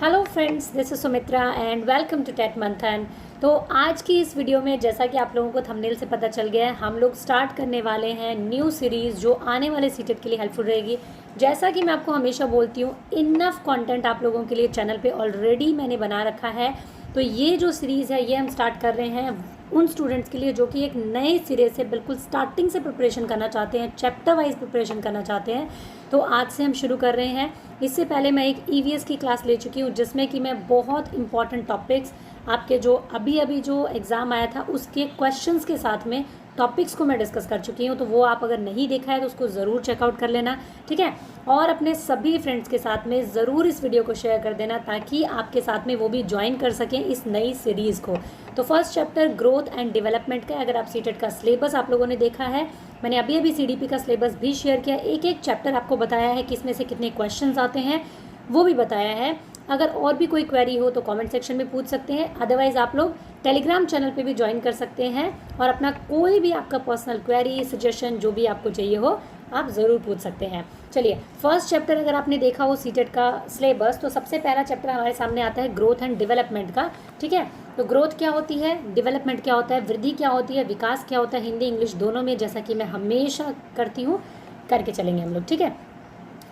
Hello friends, this is Sumitra and welcome to TET Manthan. तो आज की इस वीडियो में जैसा कि आप लोगों को थंबनेल से पता चल गया है, हम लोग स्टार्ट करने वाले हैं न्यू सीरीज़ जो आने वाले सीटेट के लिए हेल्पफुल रहेगी। जैसा कि मैं आपको हमेशा बोलती हूँ, इनफ कंटेंट आप लोगों के लिए चैनल पे ऑलरेडी मैंने बना रखा है। तो ये जो सीरीज़ है ये हम स्टार्ट कर रहे हैं उन स्टूडेंट्स के लिए जो कि एक नए सिरे से बिल्कुल स्टार्टिंग से प्रिपरेशन करना चाहते हैं, चैप्टर वाइज प्रिपरेशन करना चाहते हैं। तो आज से हम शुरू कर रहे हैं। इससे पहले मैं एक ईवीएस की क्लास ले चुकी हूँ जिसमें कि मैं बहुत इंपॉर्टेंट टॉपिक्स आपके जो अभी जो एग्ज़ाम आया था उसके क्वेश्चंस के साथ में टॉपिक्स को मैं डिस्कस कर चुकी हूँ। तो वो आप अगर नहीं देखा है तो उसको ज़रूर चेकआउट कर लेना, ठीक है। और अपने सभी फ्रेंड्स के साथ में ज़रूर इस वीडियो को शेयर कर देना ताकि आपके साथ में वो भी ज्वाइन कर सकें इस नई सीरीज़ को। तो first chapter growth and development का, अगर आप सीटेट का सिलेबस आप लोगों ने देखा है, मैंने अभी सीडीपी का सिलेबस भी शेयर किया, एक एक चैप्टर आपको बताया है कि इसमें से कितने क्वेश्चंस आते हैं वो भी बताया है। अगर और भी कोई क्वेरी हो तो कमेंट सेक्शन में पूछ सकते हैं, अदरवाइज़ आप लोग टेलीग्राम चैनल पे भी ज्वाइन कर सकते हैं और अपना कोई भी आपका पर्सनल क्वेरी सजेशन जो भी आपको चाहिए हो आप ज़रूर पूछ सकते हैं। चलिए, फर्स्ट चैप्टर अगर आपने देखा हो सीटेट का सिलेबस तो सबसे पहला चैप्टर हमारे सामने आता है ग्रोथ एंड डेवलपमेंट का, ठीक है। तो ग्रोथ क्या होती है, डेवलपमेंट क्या होता है, वृद्धि क्या होती है, विकास क्या होता है, हिंदी इंग्लिश दोनों में, जैसा कि मैं हमेशा करती हूँ, करके चलेंगे हम लोग, ठीक है।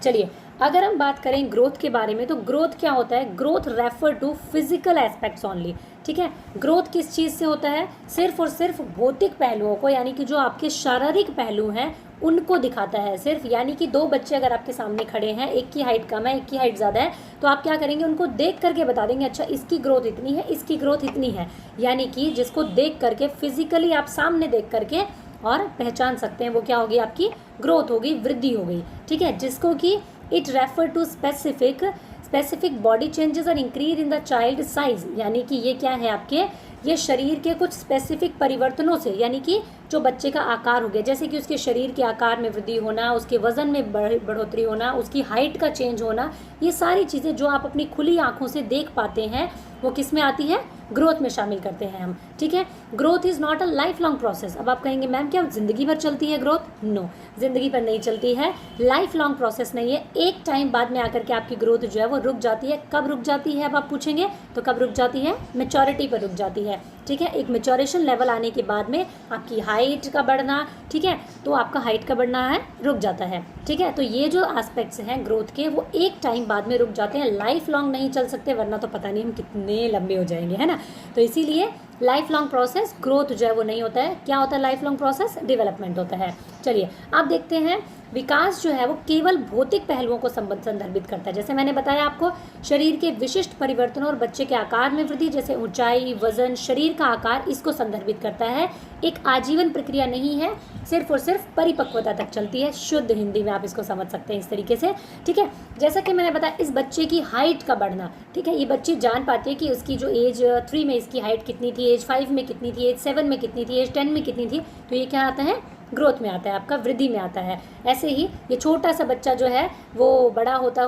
चलिए, अगर हम बात करें ग्रोथ के बारे में तो ग्रोथ क्या होता है, growth refer to physical aspects only, ठीक है। ग्रोथ किस चीज़ से होता है, सिर्फ और सिर्फ भौतिक पहलुओं को, यानी कि जो आपके शारीरिक पहलू हैं उनको दिखाता है सिर्फ। यानी कि दो बच्चे अगर आपके सामने खड़े हैं, एक की हाइट कम है एक की हाइट ज़्यादा है, तो आप क्या करेंगे, उनको देख करके बता देंगे अच्छा इसकी ग्रोथ इतनी है इसकी ग्रोथ इतनी है। यानी कि जिसको देख करके फिजिकली आप सामने देख करके और पहचान सकते हैं वो क्या होगी, आपकी ग्रोथ होगी, वृद्धि हो गई, ठीक है। जिसको कि it refer to specific body changes और increase in the child size, यानी कि ये क्या है आपके, ये शरीर के कुछ स्पेसिफिक परिवर्तनों से, यानी कि जो बच्चे का आकार हो गया, जैसे कि उसके शरीर के आकार में वृद्धि होना, उसके वजन में बढ़ोतरी होना, उसकी हाइट का चेंज होना, ये सारी चीज़ें जो आप अपनी खुली आंखों से देख पाते हैं वो किस में आती है, ग्रोथ में शामिल करते हैं हम, ठीक है। Growth is not a life long process. अब आप कहेंगे मैम क्या ज़िंदगी भर चलती है ग्रोथ? नो, ज़िंदगी भर नहीं चलती है, लाइफ लॉन्ग प्रोसेस नहीं है। एक टाइम बाद में आकर के आपकी ग्रोथ जो है वो रुक जाती है। कब रुक जाती है अब आप पूछेंगे, तो कब रुक जाती है, मैच्योरिटी पर रुक जाती है, ठीक है। एक मैच्योरेशन लेवल आने के बाद में आपकी हाइट का बढ़ना, ठीक है, तो आपका हाइट का बढ़ना है रुक जाता है, ठीक है। तो ये जो एस्पेक्ट्स हैं ग्रोथ के वो एक टाइम बाद में रुक जाते हैं, लाइफ लॉन्ग नहीं चल सकते, वरना तो पता नहीं हम कितने लंबे हो जाएंगे, है ना। तो इसीलिए लाइफ लॉन्ग प्रोसेस ग्रोथ जो है वो नहीं होता है। क्या होता है लाइफ लॉन्ग प्रोसेस, डेवलपमेंट होता है। चलिए, आप देखते हैं विकास जो है वो केवल भौतिक पहलुओं को संदर्भित करता है। जैसे मैंने बताया आपको, शरीर के विशिष्ट परिवर्तनों और बच्चे के आकार में वृद्धि, जैसे ऊंचाई, वजन, शरीर का आकार, इसको संदर्भित करता है। एक आजीवन प्रक्रिया नहीं है, सिर्फ और सिर्फ परिपक्वता तक चलती है। शुद्ध हिंदी में आप इसको समझ सकते हैं इस तरीके से, ठीक है। जैसा कि मैंने बताया, इस बच्चे की हाइट का बढ़ना, ठीक है, ये बच्ची जान पाती है कि उसकी जो एज 3 में इसकी हाइट कितनी थी, एज 5 में कितनी थी, एज 7 में कितनी थी, एज 10 में कितनी थी। तो ये क्या आता है, ग्रोथ में आता है, आपका वृद्धि में आता है। ऐसे ही ये छोटा सा बच्चा जो है वो बड़ा होते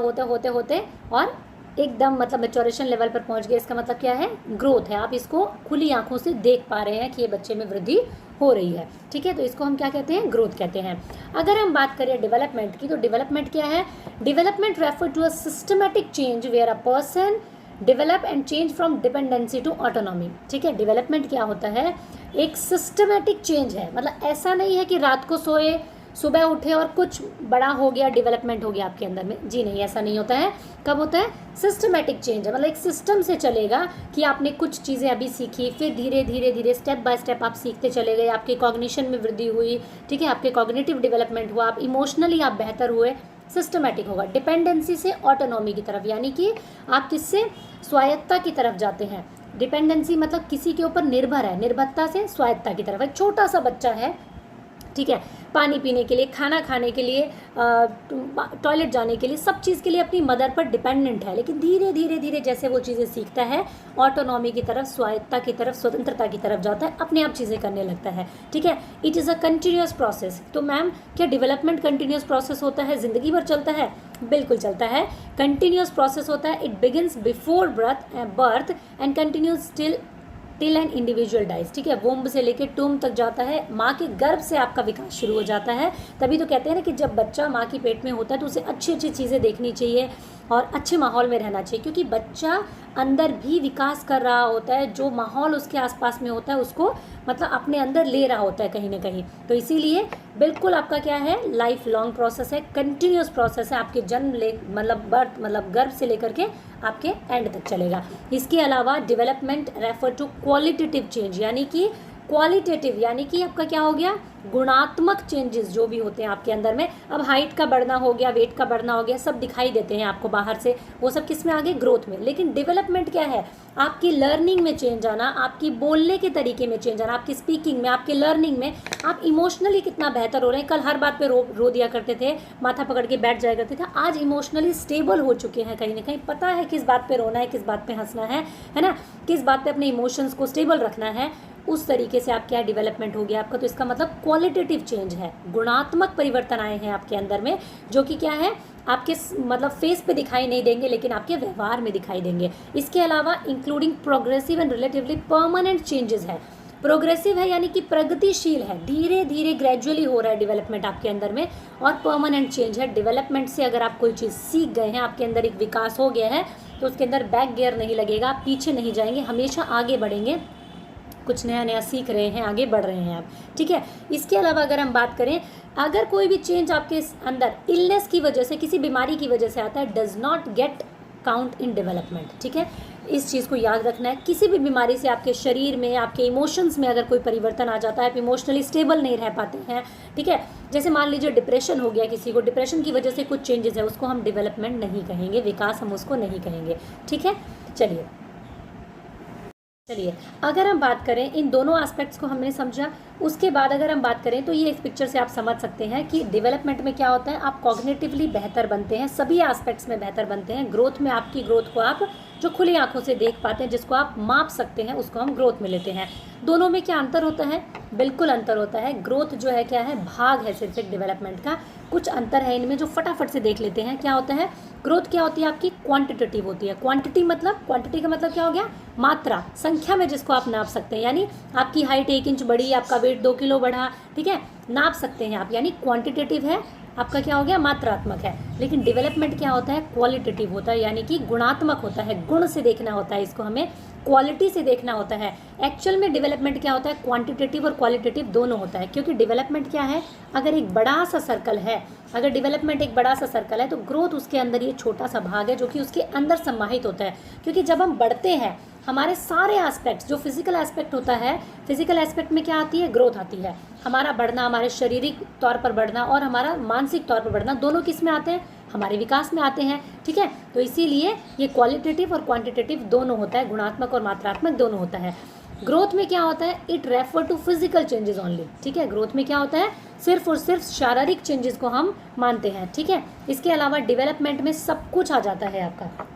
और एकदम मतलब मैच्योरेशन लेवल पर पहुंच गया, इसका मतलब क्या है, ग्रोथ है। आप इसको खुली आंखों से देख पा रहे हैं कि ये बच्चे में वृद्धि हो रही है, ठीक है। तो इसको हम क्या कहते हैं, ग्रोथ कहते हैं। अगर हम बात करें डेवलपमेंट की, तो डेवलपमेंट क्या है, development refer to a systematic change where a person develop and change from dependency to autonomy, ठीक है। डेवलपमेंट क्या होता है, एक सिस्टमैटिक चेंज है, मतलब ऐसा नहीं है कि रात को सोए सुबह उठे और कुछ बड़ा हो गया, डेवलपमेंट हो गया आपके अंदर में, जी नहीं, ऐसा नहीं होता है। कब होता है, सिस्टमैटिक चेंज है, मतलब एक सिस्टम से चलेगा कि आपने कुछ चीज़ें अभी सीखी, फिर धीरे धीरे स्टेप बाय स्टेप आप सीखते चले गए, आपके कॉग्निशन में वृद्धि हुई, ठीक है, आपके कॉग्निटिव डेवलपमेंट हुआ, आप इमोशनली आप बेहतर हुए, सिस्टमैटिक होगा। डिपेंडेंसी से ऑटोनॉमी की तरफ, यानी कि आप किससे, स्वायत्तता की तरफ जाते हैं। डिपेंडेंसी मतलब किसी के ऊपर निर्भर है, निर्भरता से स्वायत्तता की तरफ। एक छोटा सा बच्चा है, ठीक है, पानी पीने के लिए, खाना खाने के लिए, टॉयलेट जाने के लिए, सब चीज़ के लिए अपनी मदर पर डिपेंडेंट है, लेकिन धीरे धीरे जैसे वो चीज़ें सीखता है, ऑटोनॉमी की तरफ, स्वायत्तता की तरफ, स्वतंत्रता की तरफ जाता है, अपने आप चीज़ें करने लगता है, ठीक है। It is a continuous process. तो मैम क्या डेवलपमेंट कंटिन्यूस प्रोसेस होता है, ज़िंदगी भर चलता है? बिल्कुल चलता है, कंटिन्यूस प्रोसेस होता है। It begins before birth and continues till an individual dies, ठीक है। वोम्ब से लेकर टूम तक जाता है, माँ के गर्भ से आपका विकास शुरू हो जाता है। तभी तो कहते हैं ना कि जब बच्चा माँ की पेट में होता है तो उसे अच्छी अच्छी चीज़ें देखनी चाहिए और अच्छे माहौल में रहना चाहिए, क्योंकि बच्चा अंदर भी विकास कर रहा होता है, जो माहौल उसके आसपास में होता है उसको मतलब अपने अंदर ले रहा होता है कहीं ना कहीं। तो इसीलिए बिल्कुल आपका क्या है, लाइफ लॉन्ग प्रोसेस है, कंटिन्यूस प्रोसेस है, आपके जन्म ले मतलब बर्थ मतलब गर्भ से लेकर के आपके एंड तक चलेगा। इसके अलावा development refer to qualitative change, यानी कि क्वालिटेटिव यानी कि आपका क्या हो गया, गुणात्मक चेंजेस जो भी होते हैं आपके अंदर में। अब हाइट का बढ़ना हो गया, वेट का बढ़ना हो गया, सब दिखाई देते हैं आपको बाहर से, वो सब किस में आ गए, ग्रोथ में। लेकिन डेवलपमेंट क्या है, आपकी लर्निंग में चेंज आना, आपकी बोलने के तरीके में चेंज आना, आपकी स्पीकिंग में, आपके लर्निंग में, आप इमोशनली कितना बेहतर हो रहे हैं। कल हर बात पे रो दिया करते थे, माथा पकड़ के बैठ जाया करते थे, आज इमोशनली स्टेबल हो चुके हैं, कहीं ना कहीं पता है किस बात पे रोना है, किस बात पे हंसना है ना, किस बात पे अपने इमोशंस को स्टेबल रखना है। उस तरीके से आप क्या डेवलपमेंट हो गया आपका। तो इसका मतलब क्वालिटेटिव चेंज है, गुणात्मक परिवर्तन आए हैं आपके अंदर में, जो कि क्या है, आपके मतलब फेस पे दिखाई नहीं देंगे लेकिन आपके व्यवहार में दिखाई देंगे। इसके अलावा including progressive and relatively permanent changes है। प्रोग्रेसिव है यानी कि प्रगतिशील है, धीरे धीरे ग्रेजुअली हो रहा है डेवलपमेंट आपके अंदर में। और परमानेंट चेंज है, डेवलपमेंट से अगर आप कोई चीज़ सीख गए हैं, आपके अंदर एक विकास हो गया है, तो उसके अंदर बैक गियर नहीं लगेगा, आप पीछे नहीं जाएंगे, हमेशा आगे बढ़ेंगे, कुछ नया नया सीख रहे हैं, आगे बढ़ रहे हैं आप, ठीक है। इसके अलावा अगर हम बात करें, अगर कोई भी चेंज आपके अंदर इलनेस की वजह से, किसी बीमारी की वजह से आता है, does not gate count in development, ठीक है। इस चीज़ को याद रखना है, किसी भी बीमारी से आपके शरीर में, आपके इमोशंस में अगर कोई परिवर्तन आ जाता है, आप इमोशनली स्टेबल नहीं रह पाते हैं, ठीक है। जैसे मान लीजिए डिप्रेशन हो गया किसी को, डिप्रेशन की वजह से कुछ चेंजेस है, उसको हम डेवलपमेंट नहीं कहेंगे, विकास हम उसको नहीं कहेंगे, ठीक है। चलिए अगर हम बात करें, इन दोनों एस्पेक्ट्स को हमने समझा, उसके बाद अगर हम बात करें तो ये इस पिक्चर से आप समझ सकते हैं कि डेवलपमेंट में क्या होता है, आप कॉग्निटिवली बेहतर बनते हैं, सभी एस्पेक्ट्स में बेहतर बनते हैं। ग्रोथ में आपकी ग्रोथ को आप जो खुली आंखों से देख पाते हैं, जिसको आप माप सकते हैं, उसको हम ग्रोथ में लेते हैं। दोनों में क्या अंतर होता है, बिल्कुल अंतर होता है। ग्रोथ जो है क्या है, भाग है सिर्फ एक डेवलपमेंट का। कुछ अंतर है इनमें जो फटाफट से देख लेते हैं। क्या होता है, ग्रोथ क्या होती है आपकी, क्वांटिटेटिव होती है। क्वांटिटी मतलब, क्वांटिटी का मतलब क्या हो गया, मात्रा, संख्या में जिसको आप नाप सकते हैं, यानी आपकी हाइट 1 इंच बढ़ी, आपका वेट 2 किलो बढ़ा, ठीक है, नाप सकते हैं आप, यानी क्वांटिटेटिव है आपका, क्या हो गया, मात्रात्मक है। लेकिन डेवलपमेंट क्या होता है, क्वालिटेटिव होता है, यानी कि गुणात्मक होता है, गुण से देखना होता है इसको, हमें क्वालिटी से देखना होता है। एक्चुअल में डेवलपमेंट क्या होता है, क्वांटिटेटिव और क्वालिटेटिव दोनों होता है। क्योंकि डेवलपमेंट क्या है, अगर एक बड़ा सा सर्कल है, अगर डेवलपमेंट एक बड़ा सा सर्कल है, तो ग्रोथ उसके अंदर ये छोटा सा भाग है जो कि उसके अंदर समाहित होता है। क्योंकि जब हम बढ़ते हैं, हमारे सारे एस्पेक्ट्स, जो फिजिकल एस्पेक्ट होता है, फिजिकल एस्पेक्ट में क्या आती है, ग्रोथ आती है। हमारा बढ़ना, हमारे शारीरिक तौर पर बढ़ना और हमारा मानसिक तौर पर बढ़ना, दोनों किस में आते हैं, हमारे विकास में आते हैं, ठीक है। तो इसीलिए ये क्वालिटेटिव और क्वांटिटेटिव दोनों होता है, गुणात्मक और मात्रात्मक दोनों होता है। ग्रोथ में क्या होता है, it refer to physical changes only, ठीक है। ग्रोथ में क्या होता है, सिर्फ और सिर्फ शारीरिक चेंजेस को हम मानते हैं, ठीक है। इसके अलावा डेवलपमेंट में सब कुछ आ जाता है आपका,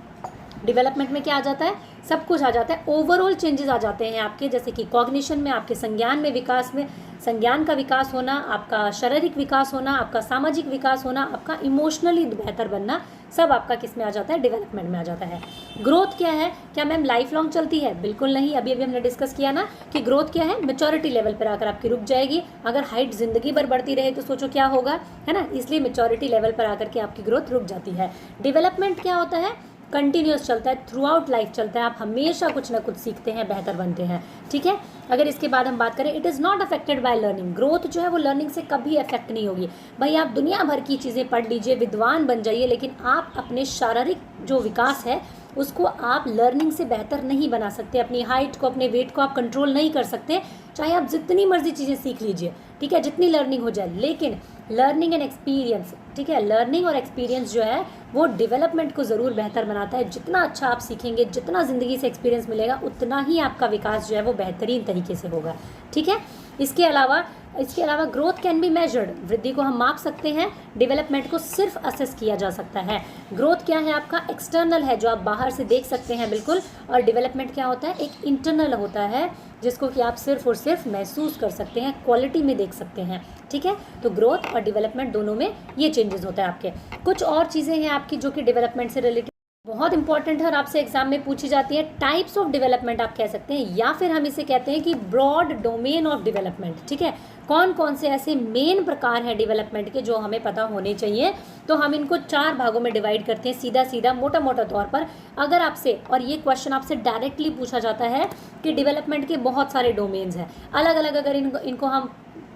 डेवलपमेंट में क्या आ जाता है, सब कुछ आ जाता है, ओवरऑल चेंजेस आ जाते हैं आपके, जैसे कि कॉग्निशन में, आपके संज्ञान में, विकास में, संज्ञान का विकास होना, आपका शारीरिक विकास होना, आपका सामाजिक विकास होना, आपका इमोशनली बेहतर बनना, सब आपका किस में आ जाता है, डेवलपमेंट में आ जाता है। ग्रोथ क्या है, क्या मैम लाइफ लॉन्ग चलती है, बिल्कुल नहीं। अभी हमने डिस्कस किया ना कि ग्रोथ क्या है, मेच्योरिटी लेवल पर आकर आपकी रुक जाएगी। अगर हाइट जिंदगी भर बढ़ती रहे तो सोचो क्या होगा, है ना। इसलिए मेच्योरिटी लेवल पर आकर के आपकी ग्रोथ रुक जाती है। डेवलपमेंट क्या होता है, कंटिन्यूस चलता है, थ्रू आउट लाइफ चलता है, आप हमेशा कुछ ना कुछ सीखते हैं, बेहतर बनते हैं, ठीक है। अगर इसके बाद हम बात करें, it is not affected by learning, growth जो है वो लर्निंग से कभी अफेक्ट नहीं होगी। भाई आप दुनिया भर की चीज़ें पढ़ लीजिए, विद्वान बन जाइए, लेकिन आप अपने शारीरिक जो विकास है उसको आप लर्निंग से बेहतर नहीं बना सकते। अपनी हाइट को, अपने वेट को आप कंट्रोल नहीं कर सकते, चाहे आप जितनी मर्जी चीज़ें सीख लीजिए, ठीक है, जितनी लर्निंग हो जाए। लेकिन लर्निंग एंड एक्सपीरियंस, ठीक है, लर्निंग और एक्सपीरियंस जो है वो डेवलपमेंट को ज़रूर बेहतर बनाता है। जितना अच्छा आप सीखेंगे, जितना ज़िंदगी से एक्सपीरियंस मिलेगा, उतना ही आपका विकास जो है वो बेहतरीन तरीके से होगा, ठीक है। इसके अलावा ग्रोथ कैन बी मेजर्ड, वृद्धि को हम माप सकते हैं, डेवलपमेंट को सिर्फ असेस किया जा सकता है। ग्रोथ क्या है आपका, एक्सटर्नल है, जो आप बाहर से देख सकते हैं बिल्कुल, और डेवलपमेंट क्या होता है, एक इंटरनल होता है, जिसको कि आप सिर्फ और सिर्फ महसूस कर सकते हैं, क्वालिटी में देख सकते हैं, ठीक है। तो ग्रोथ और डेवलपमेंट दोनों में ये चेंजेस होता है आपके। कुछ और चीज़ें हैं आपकी जो कि डेवलपमेंट से रिलेटेड बहुत इंपॉर्टेंट है और आपसे एग्जाम में पूछी जाती है। टाइप्स ऑफ डेवलपमेंट आप कह सकते हैं, या फिर हम इसे कहते हैं कि ब्रॉड डोमेन ऑफ डेवलपमेंट। ठीक है, कौन कौन से ऐसे मेन प्रकार हैं डेवलपमेंट के जो हमें पता होने चाहिए। तो हम इनको 4 भागों में डिवाइड करते हैं, सीधा सीधा मोटा मोटा तौर पर। अगर आपसे, और ये क्वेश्चन आपसे डायरेक्टली पूछा जाता है कि डेवलपमेंट के बहुत सारे डोमेन्स हैं, अलग अलग, अगर इनको हम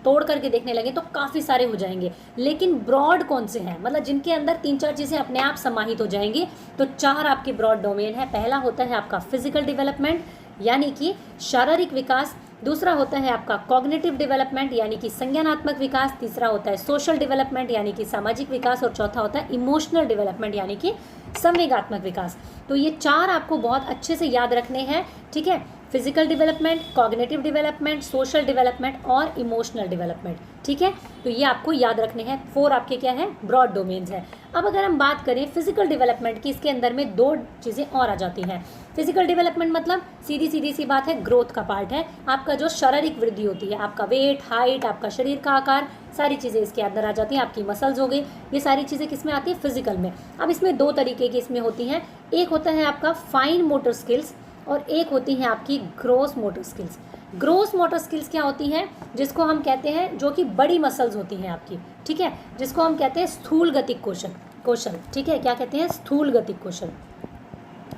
तोड़ करके देखने लगे तो काफ़ी सारे हो जाएंगे, लेकिन ब्रॉड कौन से हैं, मतलब जिनके अंदर 3-4 चीज़ें अपने आप समाहित हो जाएंगी। तो 4 आपके ब्रॉड डोमेन है। पहला होता है आपका फिजिकल डेवलपमेंट, यानी कि शारीरिक विकास। दूसरा होता है आपका कॉग्निटिव डेवलपमेंट, यानी कि संज्ञानात्मक विकास। तीसरा होता है सोशल डेवलपमेंट, यानी कि सामाजिक विकास। और चौथा होता है इमोशनल डेवलपमेंट, यानी कि संवेगात्मक विकास। तो ये 4 आपको बहुत अच्छे से याद रखने हैं। ठीक है, physical development, cognitive development, social development और इमोशनल डेवलपमेंट। ठीक है, तो ये आपको याद रखने हैं। 4 आपके क्या है, ब्रॉड डोमेन्स हैं। अब अगर हम बात करें फिजिकल डेवलपमेंट की, इसके अंदर में 2 चीज़ें और आ जाती हैं। फिजिकल डेवलपमेंट मतलब सीधी सी बात है, ग्रोथ का पार्ट है आपका, जो शारीरिक वृद्धि होती है, आपका वेट, हाइट, आपका शरीर का आकार, सारी चीज़ें इसके अंदर आ जाती हैं। आपकी मसल्स हो गई, ये सारी चीज़ें किस में आती है, फिजिकल में। अब इसमें 2 तरीके की इसमें होती हैं। एक होता है आपका फाइन मोटर स्किल्स और एक होती हैं आपकी gross motor skills. Gross motor skills क्या होती हैं, जिसको हम कहते हैं, जो कि बड़ी मसल्स होती हैं आपकी। ठीक है, जिसको हम कहते हैं स्थूल गतिक कौशल। ठीक है, क्या कहते हैं, स्थूल गतिक कौशल,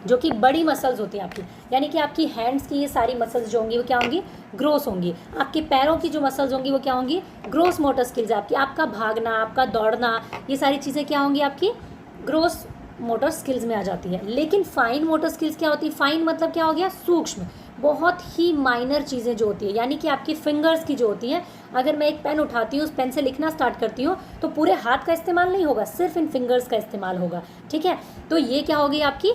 जो कि बड़ी मसल्स होती है आपकी, यानी कि आपकी हैंड्स की ये सारी मसल्स जो होंगी वो क्या होंगी, ग्रोस होंगी। आपके पैरों की जो मसल्स होंगी वो क्या होंगी, ग्रोस मोटर स्किल्स आपकी। आपका भागना, आपका दौड़ना, ये सारी चीज़ें क्या होंगी आपकी, ग्रोस मोटर स्किल्स में आ जाती है। लेकिन फाइन मोटर स्किल्स क्या होती है, फाइन मतलब क्या हो गया, सूक्ष्म, बहुत ही माइनर चीज़ें जो होती है, यानी कि आपकी फिंगर्स की जो होती हैं। अगर मैं एक पेन उठाती हूँ, उस पेन से लिखना स्टार्ट करती हूँ, तो पूरे हाथ का इस्तेमाल नहीं होगा, सिर्फ इन फिंगर्स का इस्तेमाल होगा। ठीक है, तो ये क्या होगी आपकी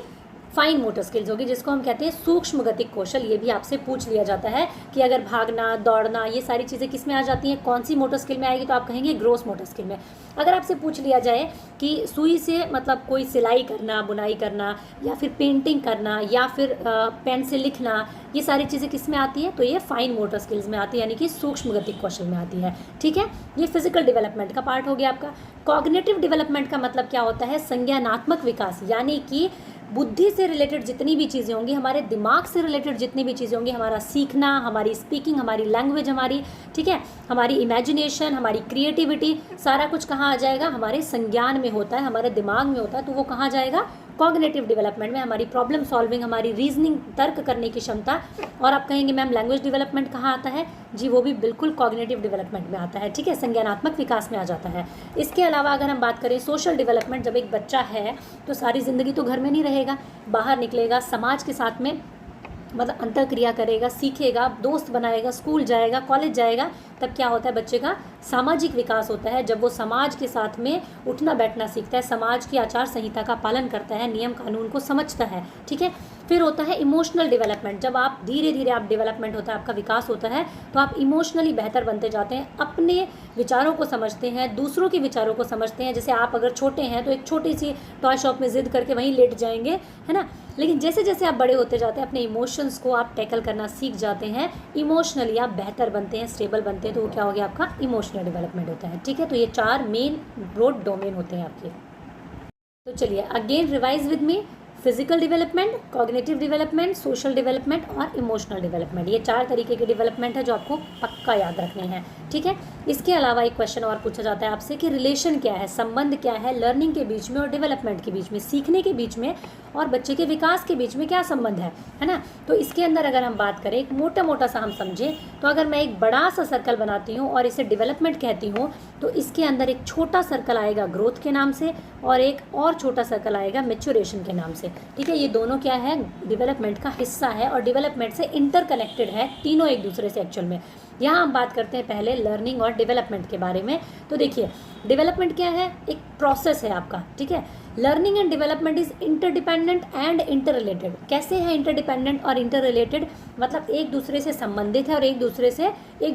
फाइन मोटर स्किल्स होगी, जिसको हम कहते हैं सूक्ष्म गतिक कौशल। ये भी आपसे पूछ लिया जाता है कि अगर भागना, दौड़ना, ये सारी चीज़ें किस में आ जाती हैं, कौन सी मोटर स्किल में आएगी, तो आप कहेंगे ग्रोस मोटर स्किल में। अगर आपसे पूछ लिया जाए कि सुई से मतलब कोई सिलाई करना, बुनाई करना, या फिर पेंटिंग करना, या फिर पेन से लिखना, ये सारी चीज़ें किस में आती है, तो ये फाइन मोटर स्किल्स में आती है, यानी कि सूक्ष्म गतिक कौशल में आती है। ठीक है, ये फिजिकल डेवलपमेंट का पार्ट हो गया आपका। कॉग्निटिव डेवलपमेंट का मतलब क्या होता है, संज्ञानात्मक विकास, यानी कि बुद्धि से रिलेटेड जितनी भी चीज़ें होंगी, हमारे दिमाग से रिलेटेड जितनी भी चीज़ें होंगी, हमारा सीखना, हमारी स्पीकिंग, हमारी लैंग्वेज, हमारी, ठीक है, हमारी इमेजिनेशन, हमारी क्रिएटिविटी, सारा कुछ कहाँ आ जाएगा, हमारे संज्ञान में होता है, हमारे दिमाग में होता है। तो वो कहाँ जाएगा, कॉग्निटिव डेवलपमेंट में। हमारी प्रॉब्लम सॉल्विंग, हमारी रीजनिंग, तर्क करने की क्षमता। और आप कहेंगे मैम लैंग्वेज डेवलपमेंट कहाँ आता है, जी वो भी बिल्कुल कॉग्निटिव डेवलपमेंट में आता है। ठीक है, संज्ञानात्मक विकास में आ जाता है। इसके अलावा अगर हम बात करें सोशल डेवलपमेंट, जब एक बच्चा है तो सारी ज़िंदगी तो घर में नहीं रहेगा, बाहर निकलेगा, समाज के साथ में मतलब अंतर क्रिया करेगा, सीखेगा, दोस्त बनाएगा, स्कूल जाएगा, कॉलेज जाएगा, तब क्या होता है, बच्चे का सामाजिक विकास होता है। जब वो समाज के साथ में उठना बैठना सीखता है, समाज की आचार संहिता का पालन करता है, नियम कानून को समझता है। ठीक है, फिर होता है इमोशनल डेवलपमेंट। जब आप धीरे धीरे आप डेवलपमेंट होता है, आपका विकास होता है, तो आप इमोशनली बेहतर बनते जाते हैं, अपने विचारों को समझते हैं, दूसरों के विचारों को समझते हैं। जैसे आप अगर छोटे हैं तो एक छोटी सी टॉय शॉप में जिद करके वहीं लेट जाएंगे, है ना, लेकिन जैसे जैसे आप बड़े होते जाते हैं, अपने इमोशंस को आप टैकल करना सीख जाते हैं, इमोशनली आप बेहतर बनते हैं, स्टेबल बनते हैं, तो वो क्या हो गया, आपका इमोशनल डेवलपमेंट होता है। ठीक है, तो ये 4 मेन ब्रॉड डोमेन होते हैं आपके। तो चलिए again revise with me, physical development, cognitive development, social development और इमोशनल डेवलपमेंट। ये 4 तरीके के डेवलपमेंट है जो आपको पक्का याद रखने हैं। ठीक है, इसके अलावा एक क्वेश्चन और पूछा जाता है आपसे कि रिलेशन क्या है, संबंध क्या है लर्निंग के बीच में और डेवलपमेंट के बीच में, सीखने के बीच में और बच्चे के विकास के बीच में क्या संबंध है ना। तो इसके अंदर अगर हम बात करें, एक मोटा मोटा सा हम समझें, तो अगर मैं एक बड़ा सा सर्कल बनाती हूँ और इसे डेवलपमेंट कहती हूँ, तो इसके अंदर एक छोटा सर्कल आएगा ग्रोथ के नाम से और एक और छोटा सर्कल आएगा मैच्योरेशन के नाम से। ठीक है, ये दोनों क्या है, डेवलपमेंट का हिस्सा है और डेवलपमेंट से इंटरकनेक्टेड है, तीनों एक दूसरे से एक्चुअल में। यहाँ हम बात करते हैं पहले लर्निंग और डेवलपमेंट के बारे में। तो देखिए डेवलपमेंट क्या है, एक प्रोसेस है आपका। ठीक है, learning and development is interdependent and inter related. कैसे है इंटरडिपेंडेंट और इंटर रिलेटेड, मतलब एक दूसरे से संबंधित है और एक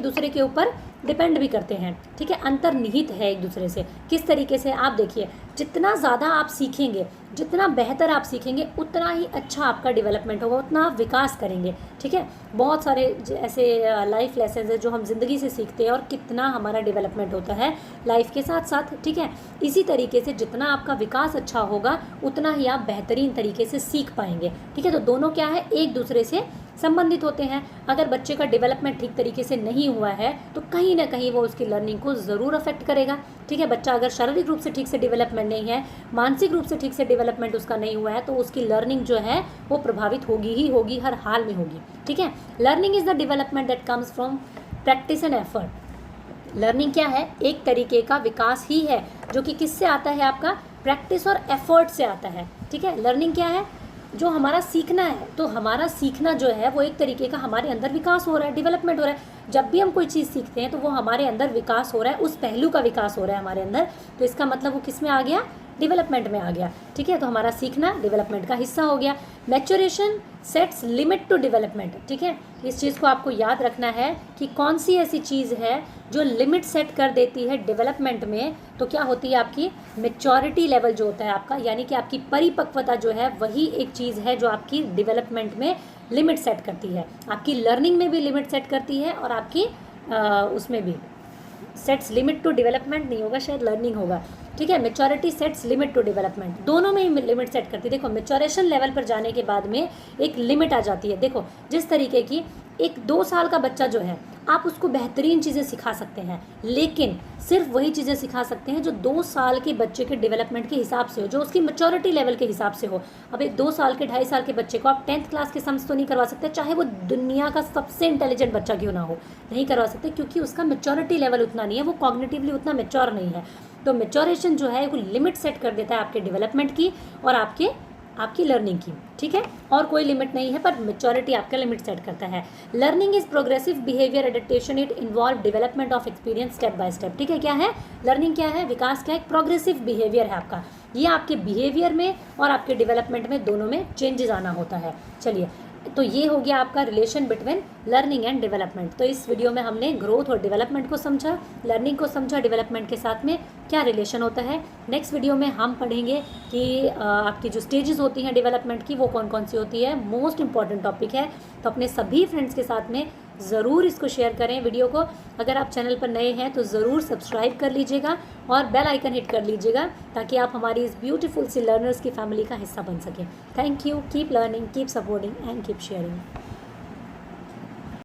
दूसरे के ऊपर डिपेंड भी करते हैं। ठीक है, अंतर्निहित है एक दूसरे से। किस तरीके से आप देखिए, जितना ज़्यादा आप सीखेंगे, जितना बेहतर आप सीखेंगे, उतना ही अच्छा आपका डेवलपमेंट होगा, उतना आप विकास करेंगे। ठीक है, बहुत सारे ऐसे लाइफ लेसन है जो हम ज़िंदगी से सीखते हैं और कितना हमारा डेवलपमेंट होता है लाइफ के साथ साथ। ठीक है, इसी तरीके से जितना आपका विकास अच्छा होगा उतना ही आप बेहतरीन तरीके से सीख पाएंगे। ठीक है, तो दोनों क्या है, एक दूसरे से संबंधित होते हैं। अगर बच्चे का डेवलपमेंट ठीक तरीके से नहीं हुआ है तो कहीं ना कहीं वो उसकी लर्निंग को ज़रूर अफेक्ट करेगा। ठीक है, बच्चा अगर शारीरिक रूप से ठीक से डेवलपमेंट नहीं है, मानसिक रूप से ठीक से डेवलपमेंट उसका नहीं हुआ है, तो उसकी लर्निंग जो है वो प्रभावित होगी ही होगी, हर हाल में होगी। ठीक है, learning is the development that comes from practice and effort. Learning क्या है, एक तरीके का विकास ही है जो कि किससे आता है, आपका प्रैक्टिस और एफर्ट से आता है। ठीक है, लर्निंग क्या है, जो हमारा सीखना है, तो हमारा सीखना जो है वो एक तरीके का हमारे अंदर विकास हो रहा है, डेवलपमेंट हो रहा है। जब भी हम कोई चीज़ सीखते हैं तो वो हमारे अंदर विकास हो रहा है, उस पहलू का विकास हो रहा है हमारे अंदर, तो इसका मतलब वो किस में आ गया, डेवलपमेंट में आ गया। ठीक है, तो हमारा सीखना डेवलपमेंट का हिस्सा हो गया। Maturation sets limit to development. ठीक है, इस चीज़ को आपको याद रखना है कि कौन सी ऐसी चीज़ है जो लिमिट सेट कर देती है डेवलपमेंट में, तो क्या होती है आपकी मैच्योरिटी लेवल जो होता है आपका, यानी कि आपकी परिपक्वता जो है वही एक चीज़ है जो आपकी डेवलपमेंट में लिमिट सेट करती है। आपकी लर्निंग में भी लिमिट सेट करती है और आपकी उसमें भी सेट्स लिमिट टू डेवलपमेंट नहीं होगा, शायद लर्निंग होगा। ठीक है, maturity sets limit to development, दोनों में ही लिमिट सेट करती है। देखो, मेच्योरेशन लेवल पर जाने के बाद में एक लिमिट आ जाती है। देखो, जिस तरीके की एक 2 साल का बच्चा जो है, आप उसको बेहतरीन चीज़ें सिखा सकते हैं, लेकिन सिर्फ वही चीज़ें सिखा सकते हैं जो 2 साल के बच्चे के डेवलपमेंट के हिसाब से हो, जो उसकी मैच्योरिटी लेवल के हिसाब से हो। अब एक 2 साल के 2.5 साल के बच्चे को आप 10th क्लास के सम्स तो नहीं करवा सकते, चाहे वो दुनिया का सबसे इंटेलिजेंट बच्चा क्यों ना हो, नहीं करवा सकते, क्योंकि उसका मैच्योरिटी लेवल उतना नहीं है, वो कॉग्निटिवली उतना मैच्योर नहीं है। तो मैच्योरेशन जो है वो लिमिट सेट कर देता है आपके डेवलपमेंट की और आपकी लर्निंग की। ठीक है, और कोई लिमिट नहीं है, पर मैच्योरिटी आपका लिमिट सेट करता है। Learning is progressive behaviour adaptation, it involve development of experience step by step. ठीक है, क्या है लर्निंग, क्या है विकास, क्या है प्रोग्रेसिव बिहेवियर है आपका, ये आपके बिहेवियर में और आपके डेवलपमेंट में दोनों में चेंजेस आना होता है। चलिए, तो ये हो गया आपका relation between learning and development. तो इस वीडियो में हमने ग्रोथ और डेवलपमेंट को समझा, लर्निंग को समझा, डेवलपमेंट के साथ में क्या रिलेशन होता है। नेक्स्ट वीडियो में हम पढ़ेंगे कि आपकी जो स्टेजेस होती हैं डेवलपमेंट की वो कौन कौन सी होती है, मोस्ट इंपॉर्टेंट टॉपिक है। तो अपने सभी फ्रेंड्स के साथ में ज़रूर इसको शेयर करें वीडियो को। अगर आप चैनल पर नए हैं तो ज़रूर सब्सक्राइब कर लीजिएगा और बेल आइकन हिट कर लीजिएगा, ताकि आप हमारी इस ब्यूटीफुल सी लर्नर्स की फैमिली का हिस्सा बन सकें। Thank you, keep learning, keep supporting and keep sharing.